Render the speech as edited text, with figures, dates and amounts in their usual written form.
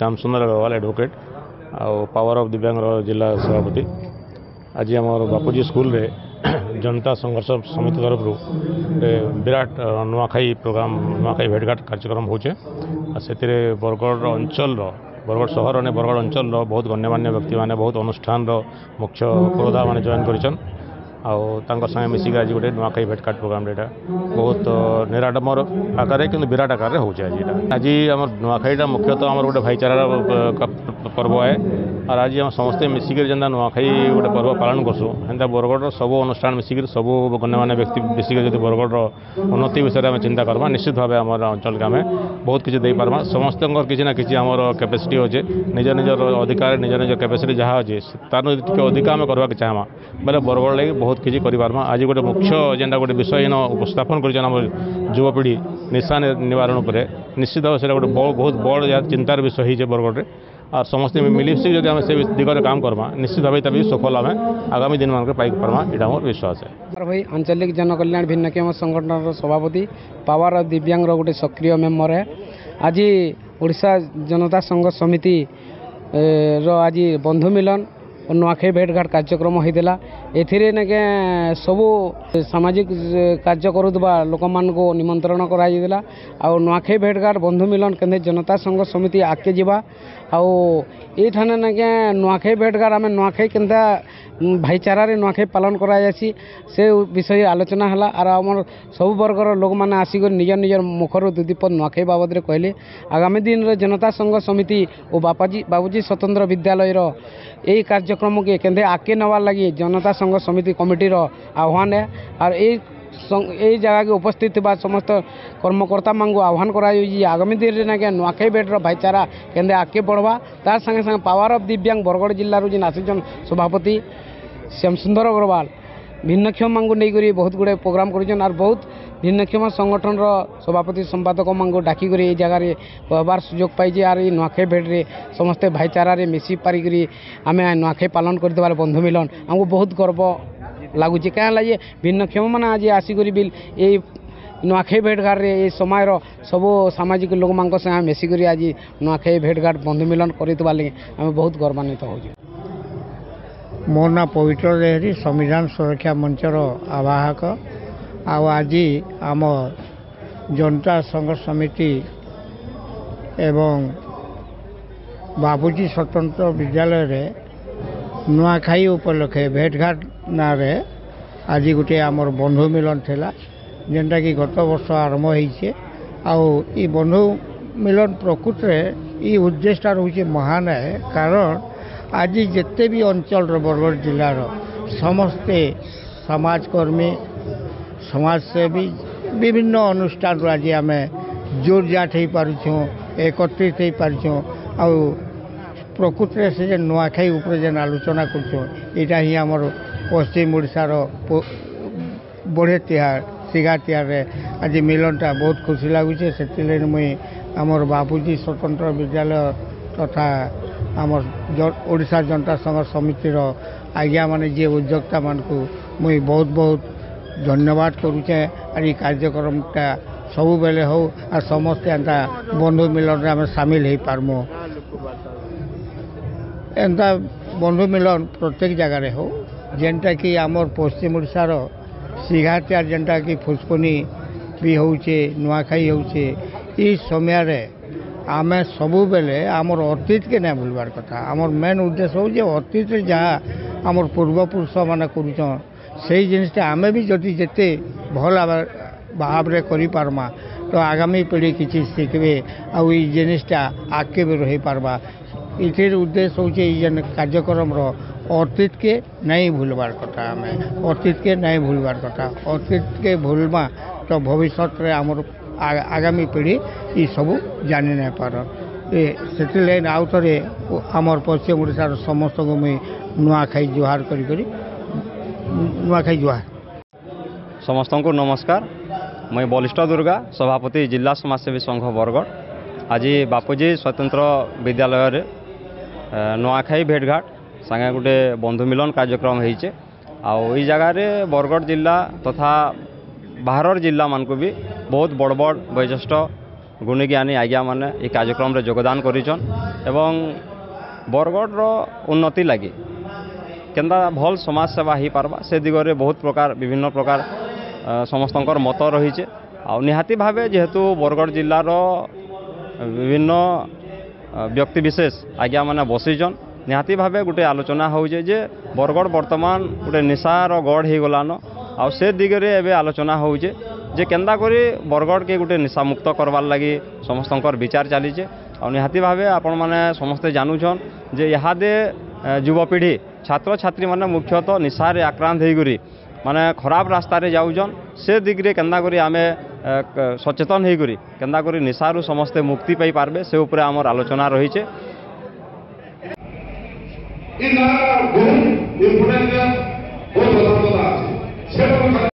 श्याम सुंदर Agarwal advocate power of दिव्यांग जिला सभापति। आज आम बापूजी स्कूल रे जनता संघर्ष समिति तरफ विराट नुआखाई प्रोग्राम नुआखाई भेटघाट कार्यक्रम होचे। बरगढ़ अंचल बरगढ़ सहर और बरगढ़ अंचल बहुत गण्यमान्य व्यक्ति मैंने बहुत अनुष्ठान मुख्य पुरोधा मैंने जॉइन कर संगे मिसिक आज गोटे नुआखाई भेटघाट प्रोग्राम यहाँ बहुत निराडम्बर आकार कि विराट आकार हो आज आम नुआखाईटा मुख्यतः आम गोटे भाईचारा पर्व है और आज आम समस्ते मिसिक जेनता नुआखाई गोटे पर्व पालन करसुँ एंता बरगढ़ सब अनुष्ठान मिसिक सब गण्यमान्य व्यक्ति मिसिक जब बरगढ़ उन्नति विषय में चिंता करवा निश्चित भाव आम अंचल के आम बहुत किसी दे पार्मा समस्त किसी ना कि आम कैपेसिटी अच्छे निज निजर अधिकार निज निज कैपेसिटी जहाँ अच्छे तार अधिक आम करवा चाहमा बोले बरगढ़ लगे बहुत किसी करें आज गोटे मुख्य जेनटा गोटे विषय उपस्थापन कर युवपीढ़ी निशा निवारण पर निश्चित भाव से गोटे बहुत बड़ चिंतार विषय है बरगढ़ में और समस्त मिलीमिशिक जब से दिगरे काम करमा निश्चित भाव तभी सफल आम आगामी दिन मान पाई पार्मा यहाँ मोर विश्वास है। भाई आंचलिक जनकल्याण भिन्नक्षम संगठन सभापति पावर ऑफ दिव्यांग गोटे सक्रिय मेम्बर है। आज ओडिशा जनता संघ समिति आज बंधु मिलन और नुआखाई भेटघाट कार्यक्रम होता एने सबू सामाजिक कार्य करुवा लोक मान निमंत्रण कराइला आ नुआखाई भेटघाट बंधु मिलन के जनता संघ समिति आगे जावा आठाने नाके नुआखाई भेटघाट आम नुआखाई केन्ता भाईचारा रे नुआखाई पालन करा जासी से विषय आलोचना है और आम सब वर्गर लोक मैंने आसिक निज निज मुखर दुदीपद नुआखाई बाबद कहले आगामी दिन रे जनता संघ समिति और बाबूजी स्वतंत्र विद्यालय यही कार्यक्रम के केंदे आगे नवार लगी जनता संघ समिति कमिटी आह्वान है और यही जगह के उपस्थित समस्त कर्मकर्ता मांग आह्वान कर आगामी दिन में नुआखाई भेटर भाईचारा केंदे आगे बढ़वा तार संगे संगे पावर ऑफ दिव्यांग बरगढ़ जिलार जिन आसिचन सभापति श्याम सुंदर अग्रवाल भिन्नक्षम मांग नहीं बहुत गुड़े प्रोग्राम कर बहुत भिन्नक्षम संगठन सभापति संपादक मांग डाक जगार कहबार सुजोग पाई आर नुआखाई भेट्रे समस्ते भाईचारा मिसी पारिक आम नुआखाई पालन कर बंधु मिलन आमको बहुत गर्व लगुच क्या ये भिन्नक्षम मैंने आज आसिक बिल ये नुआखाई भेटघाट ये समय सब सामाजिक लोक मान मिसिक आज नुआखाई भेटघाट बंधु मिलन कर बहुत गौरवान्वित हो। मो ना पवित्र देहरी संविधान सुरक्षा मंचर आवाहक आज आम जनता संघ समिति एवं बाबूजी स्वतंत्र विद्यालय रे नुआखाई उपलक्षे भेटघाट ना आज गोटे आमर बंधु मिलन थिला जेनटा कि गत वर्ष आरंभ होइछे आ बंधु मिलन प्रकृत ये उद्देश्य रोचे महान है कारण आज जिते भी अंचल बरगढ़ जिलार समस्ते समाजकर्मी समाजसेवी विभिन्न अनुष्ठान आज आम जोरजाट हो पार्छुँ एकत्रित हो पार्छुँ आ प्रकृत से नुआखाई उपर जेन आलोचना करा ही आमर पश्चिम ओडिशार बढ़े तिहार सिगा तिहार आज मिलनटा बहुत खुशी लगुचे से मुई आमर बाबूजी स्वतंत्र विद्यालय तथा आमर ओडिशा जनता संघ समितिर आज्ञा माने जे उद्योक्ता मान को मुई बहुत बहुत धन्यवाद करुचे और ये कार्यक्रमटा सबु बेले हो और समस्ते एंता बंधु मिलन आम सामिल हो पारमु एंता बंधु मिलन प्रत्येक जगार हो जेनटा कि आमर पश्चिम ओडिशार सिघातियार जेनटा कि फुसकुनी भी होचे नुआखाई होचे ई समय आम सबु बेले आमर अतीत के नहीं भूलबार कथा आमर मेन उद्देश्य हो जे अतीत जहाँ आमर पूर्वपुरुष माने करूछन से जिनटा आम भी जदि जेते भल भाव रे करि पारमा तो आगामी पीढ़ी किसी शिखबे आ जिनटा आगे भी रही पारबा इथिर उद्देश्य होचे जेन कार्यक्रम अतीत के नहीं भूलबार कथा आम अतीत के नहीं भूलबार कथा अतीत के भूलमा तो भविष्य रे आमर आगामी पीढ़ी ये सब जानी नहीं पार से आउ थे आमर पश्चिम ओडिशार समस्त को मुई नुआखाई जुहार करी नुआखाई जुहार समस्त को नमस्कार। मैं बलिष्ठ दुर्गा सभापति जिला समाजसेवी संघ बरगढ़ आज बापूजी स्वतंत्र विद्यालय नुआखाई भेटघाट संगे गोटे बंधु मिलन कार्यक्रम होइचे आई जगार बरगढ़ जिला तथा बाहर जिला मान को भी बहुत बड़ बड़ वयोज्येष्ठ गुणीज्ञानी आज्ञा मैंने ये कार्यक्रम रे योगदान करिछन एवं बरगढ़ उन्नति लगी केंदा भल समाज सेवा हो पार्बा से दिगरे बहुत प्रकार विभिन्न प्रकार समस्तंकर मत रही आ निहाती भावे जेहेतु बरगढ़ जिलार विभिन्न व्यक्ति विशेष आज्ञा मैंने बसीजन निहाती भावे गोटे आलोचना होजे जे बरगढ़ वर्तमान गोटे निशार गढ़ हो गलान आ से दिगरे एबे आलोचना होजे जे केंदा करी बरगढ़ के गोटे निशा मुक्त करवार लगी समस्तंकर विचार चलीचे आ निहाती भावे आपण माने समस्ते जानूछन जे इहादे युवपीढ़ी छात्र छात्री माने मुख्यतः निशारे आक्रांत होइगरी माने खराब रास्ता रे जाउजन से दिगरे केंदा करी आमे सचेतन होइगरी केंदा करी निशारू समस्ते मुक्ति पाई पारबे से ऊपर आमर आलोचना रहीचे। इन बहुत